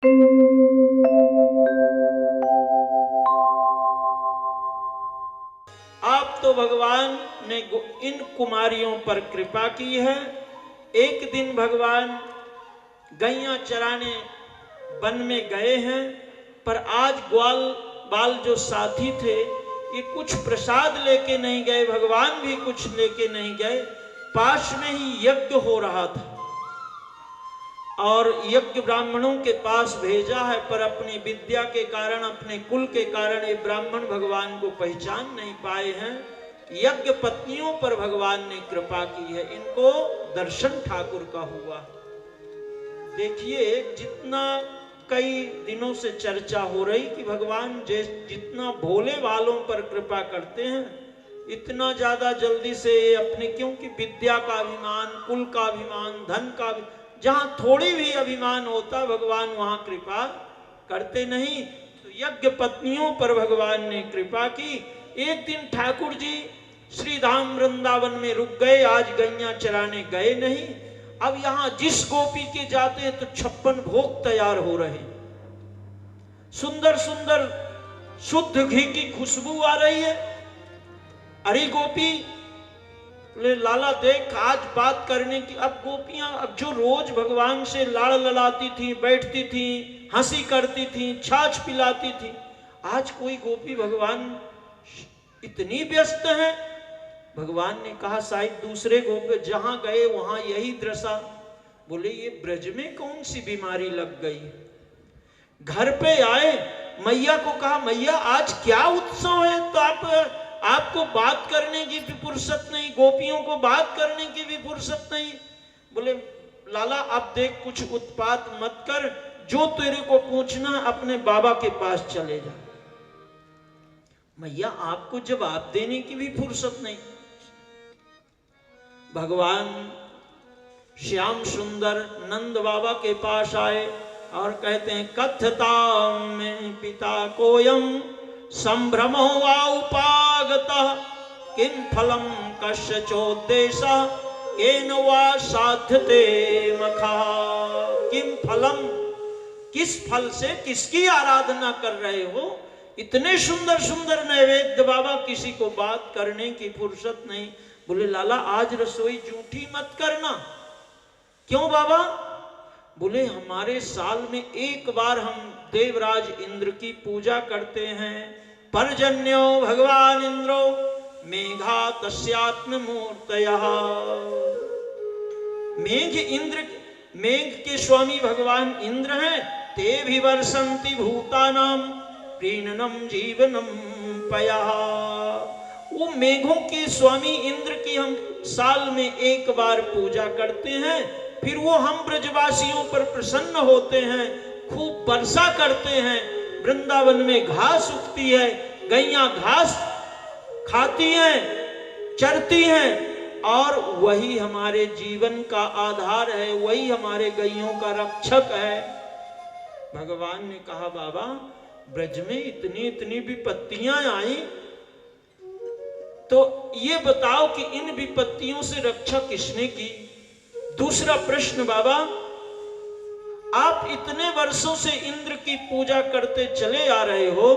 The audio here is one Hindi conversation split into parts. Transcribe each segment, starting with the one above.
आप तो भगवान ने इन कुमारियों पर कृपा की है। एक दिन भगवान गैया चराने वन में गए हैं, पर आज ग्वाल बाल जो साथी थे ये कुछ प्रसाद लेके नहीं गए, भगवान भी कुछ लेके नहीं गए। पास में ही यज्ञ हो रहा था और यज्ञ ब्राह्मणों के पास भेजा है, पर अपनी विद्या के कारण, अपने कुल के कारण ये ब्राह्मण भगवान को पहचान नहीं पाए हैं। यज्ञ पत्नियों पर भगवान ने कृपा की है, इनको दर्शन ठाकुर का हुआ। देखिए, जितना कई दिनों से चर्चा हो रही कि भगवान जितना भोले वालों पर कृपा करते हैं, इतना ज्यादा जल्दी से अपने, क्योंकि विद्या का अभिमान, कुल का अभिमान, धन का, जहां थोड़ी भी अभिमान होता भगवान वहां कृपा करते नहीं। तो यज्ञ पत्नियों पर भगवान ने कृपा की। एक दिन ठाकुर जी श्री धाम वृंदावन में रुक गए, आज गैया चराने गए नहीं। अब यहां जिस गोपी के जाते हैं तो 56 भोग तैयार हो रहे, सुंदर सुंदर शुद्ध घी की खुशबू आ रही है। अरे गोपी, लाला देख, आज बात करने की। अब गोपियां, अब जो रोज भगवान से लाड़ लड़ाती थी, बैठती थी, हंसी करती थी, छाछ पिलाती थी, आज कोई गोपी भगवान इतनी व्यस्त है। भगवान ने कहा शायद दूसरे गोपी जहां गए वहां यही दृश्य। बोले ये ब्रज में कौन सी बीमारी लग गई। घर पे आए, मैया को कहा मैया आज क्या उत्सव है। तो आपको बात करने की भी फुर्सत नहीं, गोपियों को बात करने की भी फुर्सत नहीं। बोले लाला अब देख, कुछ उत्पात मत कर, जो तेरे को पूछना अपने बाबा के पास चले जा। मैया आपको जवाब देने की भी फुर्सत नहीं। भगवान श्याम सुंदर नंद बाबा के पास आए और कहते हैं कथता में पिता कोयम संभ्रमो वा उपागतः किम फलम कस्यचोद्देशः केन वा साध्यते मखा। किम फलम, किस फल से किसकी आराधना कर रहे हो। इतने सुंदर सुंदर नैवेद्य बाबा, किसी को बात करने की फुर्सत नहीं। बोले लाला आज रसोई जूठी मत करना। क्यों बाबा। बोले हमारे साल में एक बार हम देवराज इंद्र की पूजा करते हैं। पर्जन्यो भगवान इंद्रो मेघा तस्यात्म मूर्तयः। मेघ इंद्र, मेघ के स्वामी भगवान इंद्र हैं। ते भी वर्षन्ति भूतानां प्रीणनम जीवनम पयः। वो मेघों के स्वामी इंद्र की हम साल में एक बार पूजा करते हैं, फिर वो हम ब्रजवासियों पर प्रसन्न होते हैं, खूब वर्षा करते हैं। वृंदावन में घास उगती है, गैया घास खाती हैं, चरती हैं, और वही हमारे जीवन का आधार है, वही हमारे गैयों का रक्षक है। भगवान ने कहा बाबा ब्रज में इतनी इतनी विपत्तियां आई, तो ये बताओ कि इन विपत्तियों से रक्षा किसने की। दूसरा प्रश्न बाबा, आप इतने वर्षों से इंद्र की पूजा करते चले आ रहे हो,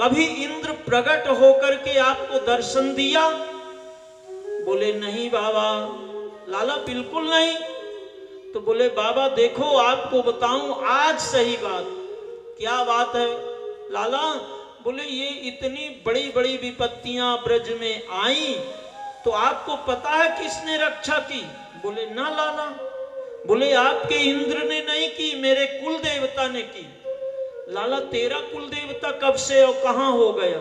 कभी इंद्र प्रकट होकर के आपको दर्शन दिया। बोले नहीं बाबा। लाला बिल्कुल नहीं। तो बोले बाबा देखो आपको बताऊं आज सही बात। क्या बात है लाला। बोले ये इतनी बड़ी बड़ी विपत्तियां ब्रज में आई, तो आपको पता है किसने रक्षा की। बोले ना लाला। बोले आपके इंद्र ने नहीं की, मेरे कुल देवता ने की। लाला तेरा कुल देवता कब से और कहां हो गया।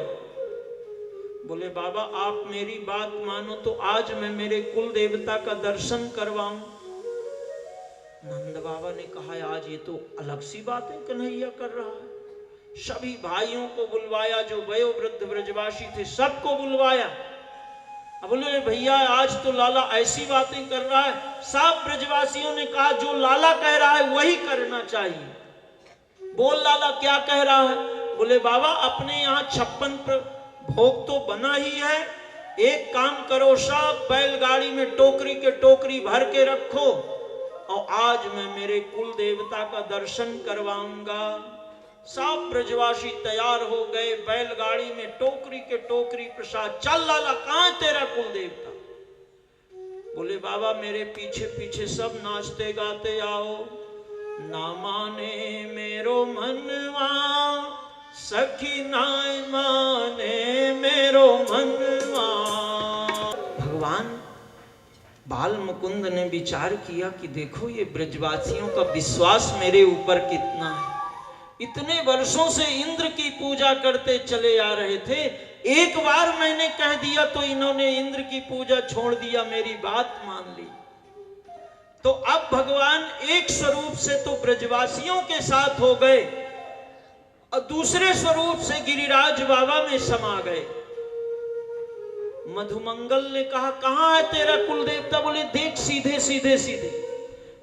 बोले बाबा आप मेरी बात मानो तो आज मैं मेरे कुल देवता का दर्शन करवाऊं। नंद बाबा ने कहा आज ये तो अलग सी बात है कन्हैया कर रहा है। सभी भाइयों को बुलवाया, जो वयोवृद्ध ब्रजवासी थे सबको बुलवाया। अब बोले भैया आज तो लाला ऐसी बातें कर रहा है। सब ब्रजवासियों ने कहा जो लाला कह रहा है वही करना चाहिए। बोल लाला क्या कह रहा है। बोले बाबा अपने यहाँ 56 भोग तो बना ही है, एक काम करो सब बैलगाड़ी में टोकरी के टोकरी भर के रखो और आज मैं मेरे कुल देवता का दर्शन करवाऊंगा। सब ब्रजवासी तैयार हो गए, बैलगाड़ी में टोकरी के टोकरी प्रसाद। चल लाला, कहां है तेरा कुल देवता? बोले बाबा मेरे पीछे पीछे सब नाचते गाते आओ। ना माने मेरो मनवा, सखी नाय माने मेरो मनवा। भगवान बाल मुकुंद ने विचार किया कि देखो ये ब्रजवासियों का विश्वास मेरे ऊपर कितना है। इतने वर्षों से इंद्र की पूजा करते चले आ रहे थे, एक बार मैंने कह दिया तो इन्होंने इंद्र की पूजा छोड़ दिया, मेरी बात मान ली। तो अब भगवान एक स्वरूप से तो ब्रजवासियों के साथ हो गए और दूसरे स्वरूप से गिरिराज बाबा में समा गए। मधुमंगल ने कहा कहां है तेरा कुल देवता? बोले देख सीधे सीधे सीधे।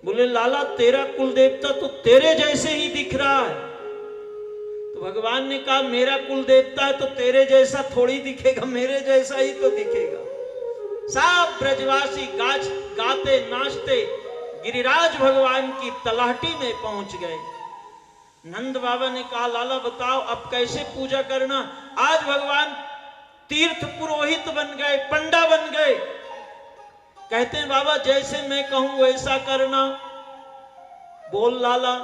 बोले लाला तेरा कुल देवता तो तेरे जैसे ही दिख रहा है। तो भगवान ने कहा मेरा कुल देवता है तो तेरे जैसा थोड़ी दिखेगा, मेरे जैसा ही तो दिखेगा। सब ब्रजवासी गाते नाचते गिरिराज भगवान की तलहटी में पहुंच गए। नंद बाबा ने कहा लाला बताओ अब कैसे पूजा करना? आज भगवान तीर्थ पुरोहित बन गए, पंडा बन गए। कहते हैं बाबा जैसे मैं कहूं वैसा करना। बोल लाला।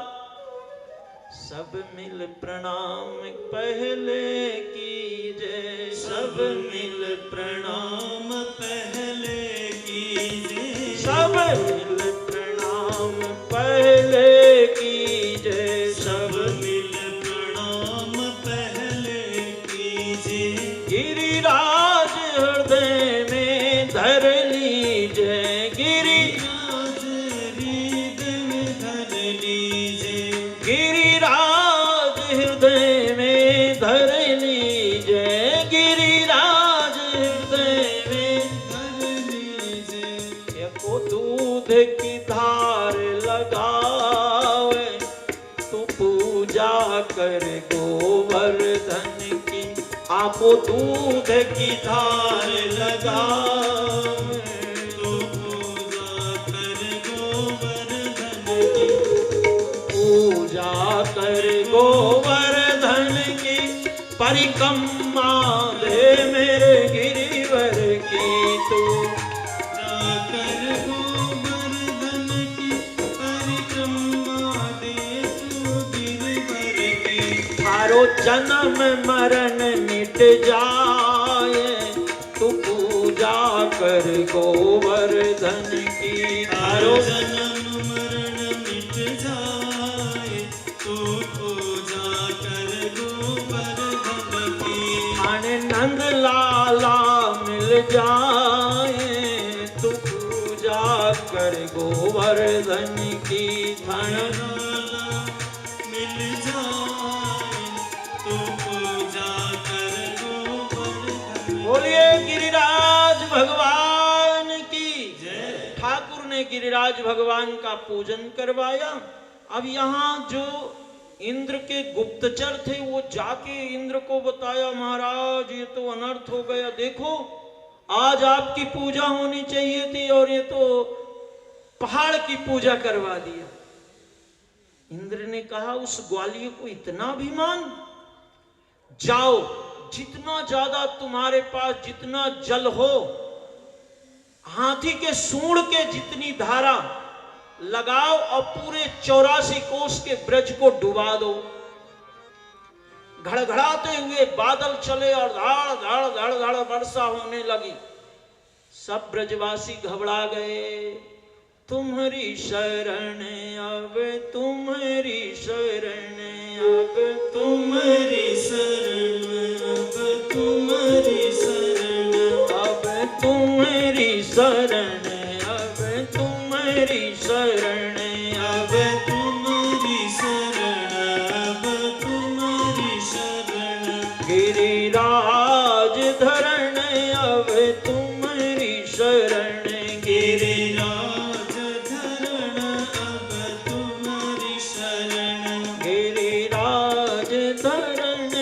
सब मिल प्रणाम पहले कीजे, सब मिल प्रणाम पहले कीजे, सब मिल प्रणाम पहले कीजे, सब मिल प्रणाम पहले कीजे। गिरिराज हृदय में धर लीजे, गिरिराज हृदय में धर लीजे, गिरिराज हृदय में धर लीजे, गिरिराज हृदय में धर लीजे। एको दूध की धार लगावे, तू पूजा कर गोवर्धन की। आपो दूध की धार लगावे, तू पूजा कर गोवर्धन की। पूजा कर गोवर्धन की, परिक्रमा दे मेरे गिरिवर की। तू पूजा कर गोवर्धन की, परिक्रमा दे तू गिरिवर की। थारो जन्म मरण मिट जाए, तू पूजा कर गोवर्धन की। थारो जन्म मरण मिट जाए, तू पूजा कर गोवर्धन की। थाने नंद लाला मिल जाए, तू पूजा कर गोवर्धन की। थाने लाला मिल जाए, तू पूजा कर गोवर्धन। बोलिए गिरिराज भगवान की जय। ठाकुर ने गिरिराज भगवान का पूजन करवाया। अब यहाँ जो इंद्र के गुप्तचर थे वो जाके इंद्र को बताया महाराज ये तो अनर्थ हो गया, देखो आज आपकी पूजा होनी चाहिए थी और ये तो पहाड़ की पूजा करवा दिया। इंद्र ने कहा उस ग्वालियर को इतना अभिमान, जाओ जितना ज्यादा तुम्हारे पास जितना जल हो, हाथी के सूंड के जितनी धारा लगाओ और पूरे 84 कोस के ब्रज को डुबा दो। घड़घड़ाते हुए बादल चले और धाड़ धाड़ धाड़ धाड़ वर्षा होने लगी। सब ब्रजवासी घबरा गए। तुम्हारी शरण अब, तुम्हारी शरण अब, तुम्हारी शरण अब, तुम्हारी शरण अब, तुम्हारी शरण अब, तुम्हारी शरण अब, तुम्हारी शरण अब, तुम्हारी शरण। गिरिराज धरण अब तुम्हारी शरण, गिरिराज धरण अब तुम्हारी शरण, गिरिराज धरण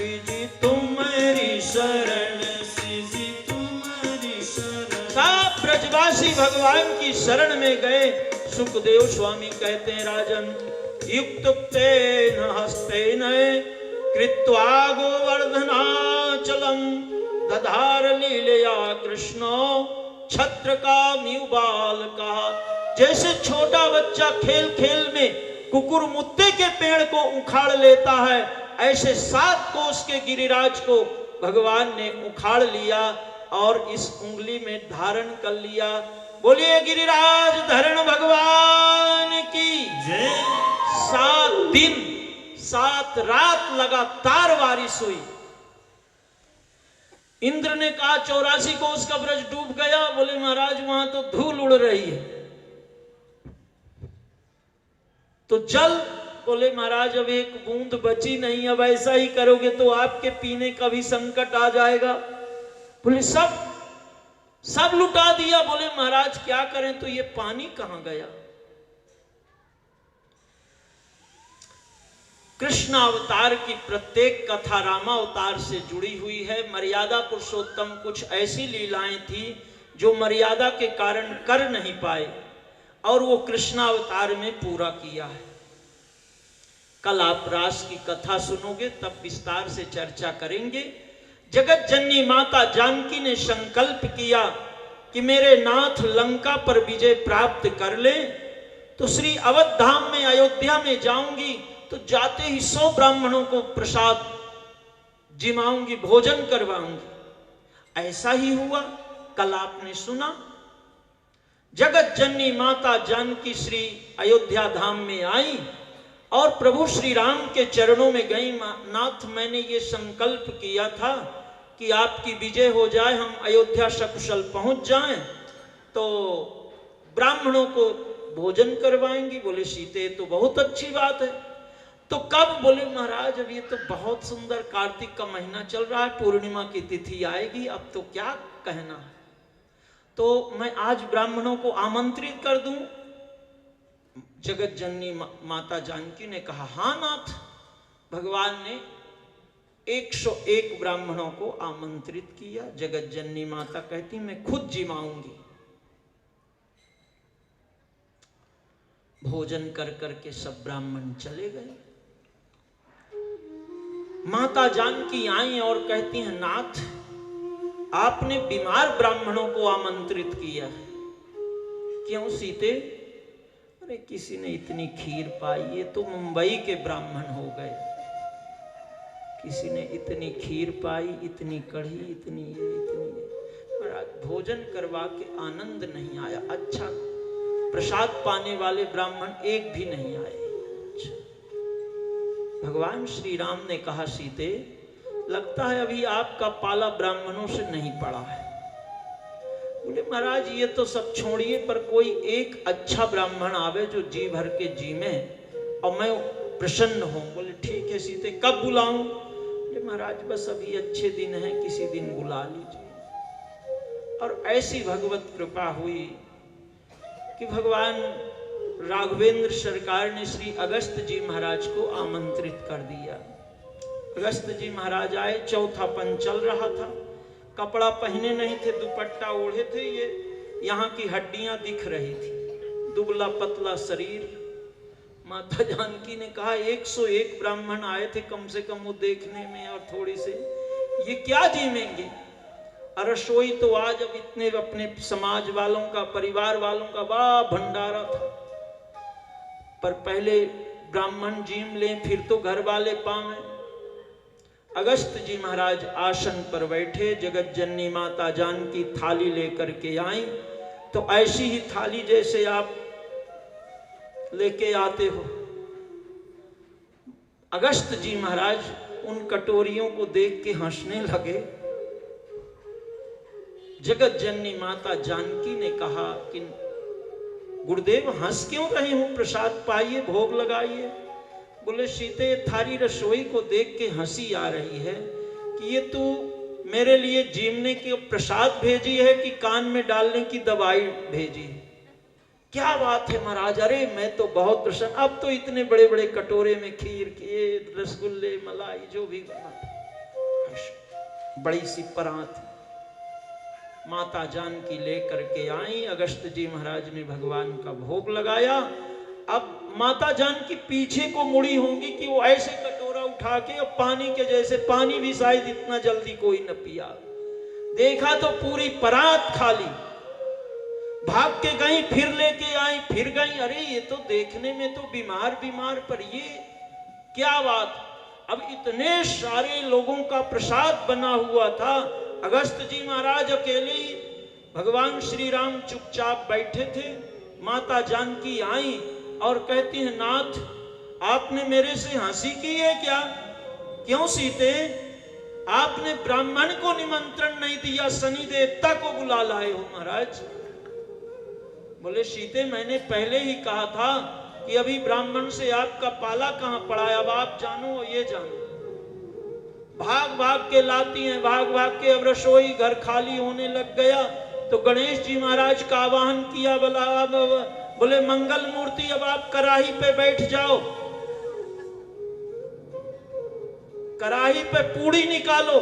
विजी तुम्हारी शरण सिजी तुम्हारी शरण। सब ब्रजवासी भगवान की शरण में गए। सुखदेव स्वामी कहते हैं राजन युक्तेन हस्तेन कृत्वा गोवर्धनाचलम दधार लीलया कृष्णो छत्र का म्युबाल का। जैसे छोटा बच्चा खेल खेल में कुकुर मुत्ते के पेड़ को उखाड़ लेता है, ऐसे 7 कोस के गिरिराज को भगवान ने उखाड़ लिया और इस उंगली में धारण कर लिया। बोलिए गिरिराज धरण भगवान की जय। 7 दिन 7 रात लगातार बारिश हुई। इंद्र ने कहा 84 कोस का ब्रज डूब गया। बोले महाराज वहां तो धूल उड़ रही है। तो जल, बोले महाराज अब एक बूंद बची नहीं, अब ऐसा ही करोगे तो आपके पीने का भी संकट आ जाएगा। बोले सब लुटा दिया। बोले महाराज क्या करें, तो ये पानी कहां गया। कृष्ण अवतार की प्रत्येक कथा रामावतार से जुड़ी हुई है। मर्यादा पुरुषोत्तम कुछ ऐसी लीलाएं थी जो मर्यादा के कारण कर नहीं पाए और वो कृष्णावतार में पूरा किया है। कल आप रास की कथा सुनोगे तब विस्तार से चर्चा करेंगे। जगत जननी माता जानकी ने संकल्प किया कि मेरे नाथ लंका पर विजय प्राप्त कर ले तो श्री अवध धाम में अयोध्या में जाऊंगी तो जाते ही 100 ब्राह्मणों को प्रसाद जिमाऊंगी, भोजन करवाऊंगी। ऐसा ही हुआ। कल आपने सुना जगत जननी माता जानकी श्री अयोध्या धाम में आई और प्रभु श्री राम के चरणों में गई। नाथ मैंने ये संकल्प किया था कि आपकी विजय हो जाए, हम अयोध्या सकुशल पहुंच जाएं तो ब्राह्मणों को भोजन करवाएंगी। बोले सीते तो बहुत अच्छी बात है। तो कब, बोले महाराज अब ये तो बहुत सुंदर कार्तिक का महीना चल रहा है, पूर्णिमा की तिथि आएगी, अब तो क्या कहना है। तो मैं आज ब्राह्मणों को आमंत्रित कर दूं। जगत जननी माता जानकी ने कहा हाँ नाथ। भगवान ने 101 ब्राह्मणों को आमंत्रित किया। जगत जननी माता कहती मैं खुद जिमाऊंगी। भोजन कर करके सब ब्राह्मण चले गए। माता जानकी आई और कहती हैं नाथ आपने बीमार ब्राह्मणों को आमंत्रित किया है। क्यों सीते? अरे किसी ने इतनी खीर पाई, ये तो मुंबई के ब्राह्मण हो गए। किसी ने इतनी खीर पाई, इतनी कढ़ी, इतनी ये। पर आज भोजन करवा के आनंद नहीं आया। अच्छा, प्रसाद पाने वाले ब्राह्मण एक भी नहीं आए। भगवान श्री राम ने कहा सीते लगता है अभी आपका पाला ब्राह्मणों से नहीं पड़ा है। बोले महाराज ये तो सब छोड़िए, पर कोई एक अच्छा ब्राह्मण आवे जो जी भर के जी में और मैं प्रसन्न हूं। बोले ठीक है सीते, कब बुलाऊं? बोले महाराज बस अभी अच्छे दिन हैं, किसी दिन बुला लीजिए। और ऐसी भगवत कृपा हुई कि भगवान राघवेंद्र सरकार ने श्री अगस्त जी महाराज को आमंत्रित कर दिया। अगस्त जी महाराज आए, चौथा पन चल रहा था। कपड़ा पहने नहीं थे, दुपट्टा ओढ़े थे। ये यहाँ की हड्डियां दिख रही थी, दुबला पतला शरीर। माता जानकी ने कहा 101 ब्राह्मण आए थे कम से कम वो देखने में, और थोड़ी से ये क्या जीमेंगे। रसोई तो आज अब इतने अपने समाज वालों का, परिवार वालों का बड़ा भंडारा था, पर पहले ब्राह्मण जीम ले फिर तो घर वाले पावे। अगस्त जी महाराज आसन पर बैठे। जगत जननी माता जानकी थाली लेकर के आई, तो ऐसी ही थाली जैसे आप लेके आते हो। अगस्त जी महाराज उन कटोरियों को देख के हंसने लगे। जगत जननी माता जानकी ने कहा कि गुरुदेव हंस क्यों रहे हो, प्रसाद पाइए, भोग लगाइए। बोले सीते थारी रसोई को देख के हंसी आ रही है कि ये तू मेरे लिए जीवने के प्रसाद भेजी है कि कान में डालने की दवाई भेजी। क्या बात है महाराज, अरे मैं तो बहुत प्रसन्न। अब तो इतने बड़े बड़े कटोरे में खीर, रसगुल्ले, मलाई जो भी बना। बड़ी सी परात माता जानकी लेकर के आई। अगस्त जी महाराज ने भगवान का भोग लगाया। अब माता जानकी पीछे को मुड़ी होंगी कि वो ऐसे कटोरा उठा के, अब पानी के जैसे, पानी भी शायद इतना जल्दी कोई न पिया। देखा तो पूरी परात खाली। भाग के गई, फिर लेके आई, फिर गई। अरे ये तो देखने में तो बीमार बीमार, पर ये क्या बात। अब इतने सारे लोगों का प्रसाद बना हुआ था। अगस्त जी महाराज अकेले ही, भगवान श्री राम चुपचाप बैठे थे। माता जानकी आई और कहती है, नाथ आपने मेरे से हंसी की है क्या? क्यों सीते, आपने ब्राह्मण को निमंत्रण नहीं दिया, शनि देवता को बुला लाए हो महाराज। बोले, सीते मैंने पहले ही कहा था कि अभी ब्राह्मण से आपका पाला कहां पड़ा है, अब आप जानो ये जानो। भाग भाग के लाती हैं, भाग भाग के। अब रसोई घर खाली होने लग गया तो गणेश जी महाराज का आवाहन किया। बोले, मंगल मूर्ति अब आप कढ़ाई पे बैठ जाओ, कढ़ाई पे पूड़ी निकालो।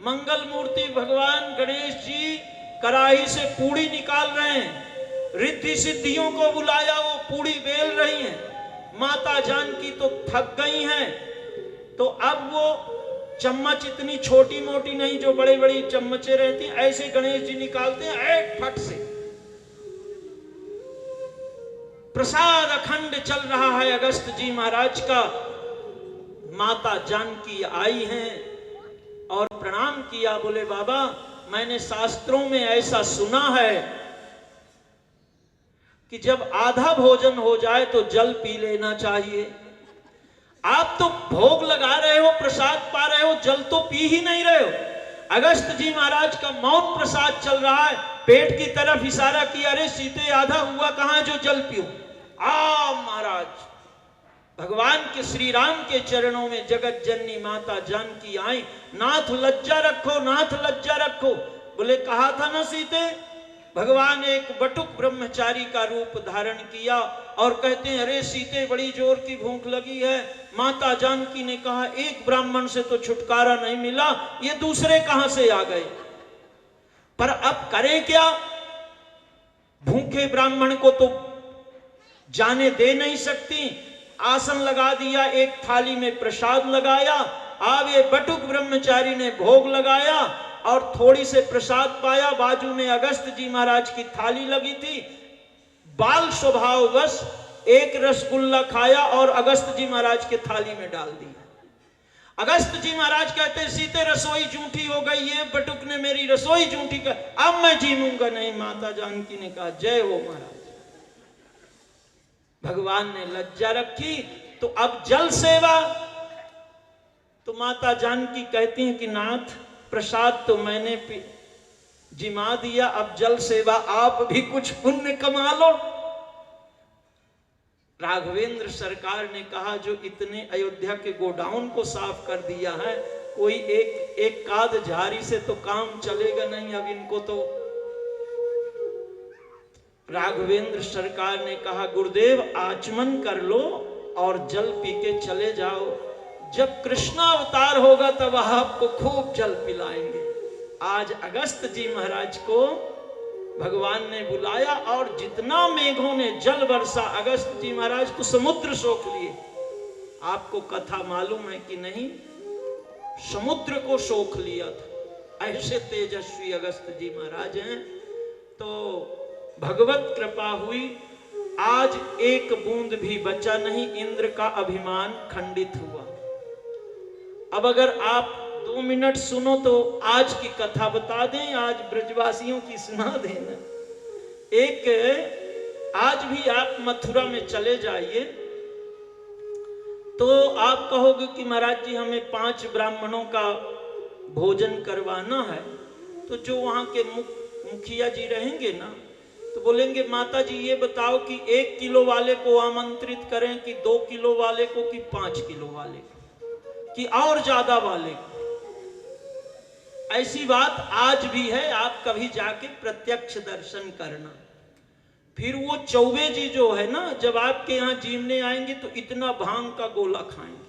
मंगल मूर्ति भगवान गणेश जी कढ़ाई से पूड़ी निकाल रहे हैं। रिद्धि सिद्धियों को बुलाया, वो पूड़ी बेल रही हैं। माता जानकी तो थक गई हैं, तो अब वो चम्मच इतनी छोटी मोटी नहीं, जो बड़ी बड़ी चम्मचे रहती, ऐसे गणेश जी निकालते हैं, एक फट से प्रसाद अखंड चल रहा है अगस्त जी महाराज का। माता जानकी आई हैं और प्रणाम किया। बोले, बाबा मैंने शास्त्रों में ऐसा सुना है कि जब आधा भोजन हो जाए तो जल पी लेना चाहिए। आप तो भोग लगा रहे हो, प्रसाद पा रहे हो, जल तो पी ही नहीं रहे हो। अगस्त जी महाराज का मौन प्रसाद चल रहा है। पेट की तरफ इशारा किया, अरे सीते आधा हुआ कहां जो जल पियो। महाराज भगवान के श्री राम के चरणों में जगत जननी माता जानकी आई। नाथ लज्जा रखो, नाथ लज्जा रखो। बोले, कहा था ना सीते। भगवान एक बटुक ब्रह्मचारी का रूप धारण किया और कहते हैं, अरे सीते बड़ी जोर की भूख लगी है। माता जानकी ने कहा, एक ब्राह्मण से तो छुटकारा नहीं मिला, ये दूसरे कहां से आ गए। पर अब करें क्या, भूखे ब्राह्मण को तो जाने दे नहीं सकती। आसन लगा दिया, एक थाली में प्रसाद लगाया। अब ये बटुक ब्रह्मचारी ने भोग लगाया और थोड़ी से प्रसाद पाया। बाजू में अगस्त जी महाराज की थाली लगी थी। बाल स्वभाववश एक रसगुल्ला खाया और अगस्त जी महाराज के थाली में डाल दिया। अगस्त जी महाराज कहते, सीते रसोई झूठी हो गई, ये बटुक ने मेरी रसोई झूठी कर, अब मैं जीऊंगा नहीं। माता जानकी ने कहा, जय हो महाराज। भगवान ने लज्जा रखी। तो अब जल सेवा, तो माता जानकी कहती हैं कि नाथ प्रसाद तो मैंने जिमा दिया, अब जल सेवा आप भी कुछ पुण्य कमा लो। राघवेंद्र सरकार ने कहा, जो इतने अयोध्या के गोडाउन को साफ कर दिया है, कोई एक काद झारी से तो काम चलेगा नहीं। अब इनको तो राघवेंद्र सरकार ने कहा, गुरुदेव आचमन कर लो और जल पी के चले जाओ। जब कृष्णावतार होगा तब आपको खूब जल पिलाएंगे। आज अगस्त जी महाराज को भगवान ने बुलाया और जितना मेघों ने जल वर्षा, अगस्त जी महाराज तो समुद्र सोख लिए। आपको कथा मालूम है कि नहीं, समुद्र को सोख लिया था। ऐसे तेजस्वी अगस्त जी महाराज हैं। तो भगवत कृपा हुई, आज एक बूंद भी बचा नहीं। इंद्र का अभिमान खंडित हुआ। अब अगर आप 2 मिनट सुनो तो आज की कथा बता दें, आज ब्रजवासियों की सुना देना। एक आज भी आप मथुरा में चले जाइए तो आप कहोगे कि महाराज जी हमें 5 ब्राह्मणों का भोजन करवाना है। तो जो वहां के मुखिया जी रहेंगे ना, तो बोलेंगे माता जी ये बताओ कि 1 किलो वाले को आमंत्रित करें कि 2 किलो वाले को कि 5 किलो वाले को कि और ज्यादा वाले को। ऐसी बात आज भी है, आप कभी जाके प्रत्यक्ष दर्शन करना। फिर वो चौबे जी जो है ना, जब आपके यहाँ जीवने आएंगे तो इतना भांग का गोला खाएंगे।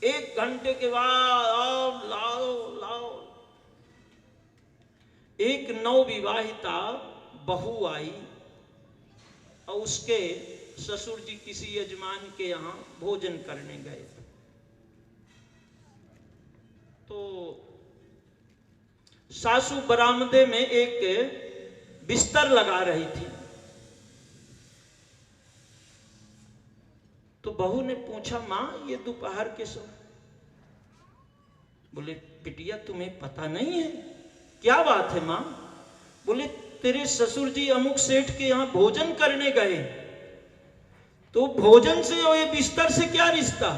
1 घंटे के बाद लाओ एक नवविवाहिता बहू आई और उसके ससुर जी किसी यजमान के यहां भोजन करने गए। तो सासू बरामदे में एक बिस्तर लगा रही थी। तो बहू ने पूछा, मां ये दोपहर के समय? बोले, बिटिया तुम्हें पता नहीं है? क्या बात है मां? बोले, तेरे ससुर जी अमुक सेठ के यहां भोजन करने गए। तो भोजन से और ये बिस्तर से क्या रिश्ता?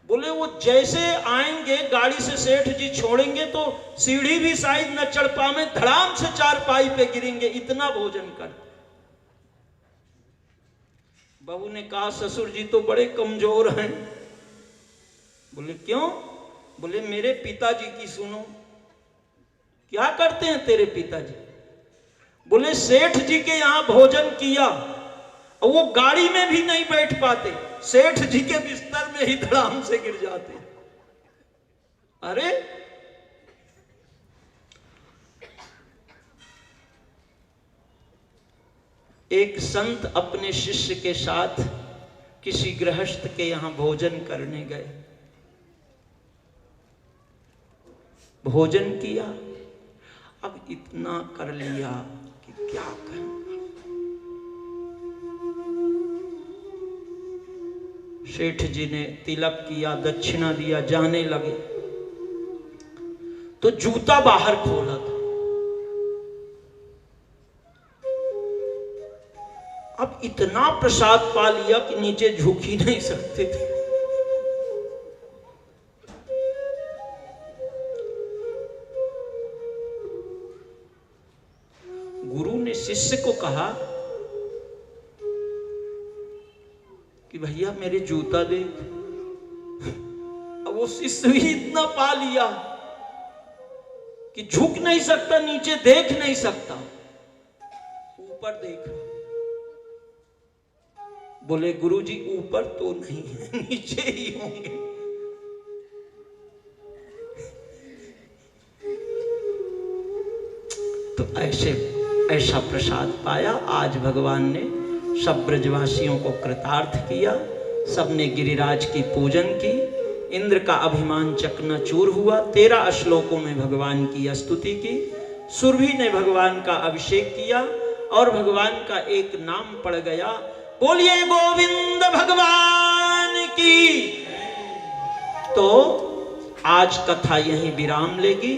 बोले, वो जैसे आएंगे गाड़ी से सेठ जी छोड़ेंगे तो सीढ़ी भी शायद न चढ़ पावे, धड़ाम से चारपाई पे गिरेंगे, इतना भोजन करते। बहू ने कहा, ससुर जी तो बड़े कमजोर हैं। बोले, क्यों? बोले, मेरे पिताजी की सुनो। क्या करते हैं तेरे पिताजी? बोले, सेठ जी के यहां भोजन किया और वो गाड़ी में भी नहीं बैठ पाते, सेठ जी के बिस्तर में ही धड़ाम से गिर जाते। अरे एक संत अपने शिष्य के साथ किसी गृहस्थ के यहां भोजन करने गए। भोजन किया, अब इतना कर लिया कि क्या कहें। सेठ जी ने तिलक किया, दक्षिणा दिया, जाने लगे तो जूता बाहर खोला था। अब इतना प्रसाद पा लिया कि नीचे झुक ही नहीं सकते थे। गुरु ने शिष्य को कहा कि भैया मेरे जूता देख। अब वो शिष्य भी इतना पा लिया कि झुक नहीं सकता, नीचे देख नहीं सकता, ऊपर देख रहा। बोले, गुरुजी ऊपर तो नहीं है, नीचे ही होंगे। तो ऐसा प्रसाद पाया। आज भगवान ने सब ब्रजवासियों को कृतार्थ किया। सबने गिरिराज की पूजन की, इंद्र का अभिमान चकनाचूर हुआ। 13 श्लोकों में भगवान की स्तुति की। सुरभि ने भगवान का अभिषेक किया और भगवान का एक नाम पड़ गया। बोलिए गोविंद भगवान की। तो आज कथा यहीं विराम लेगी।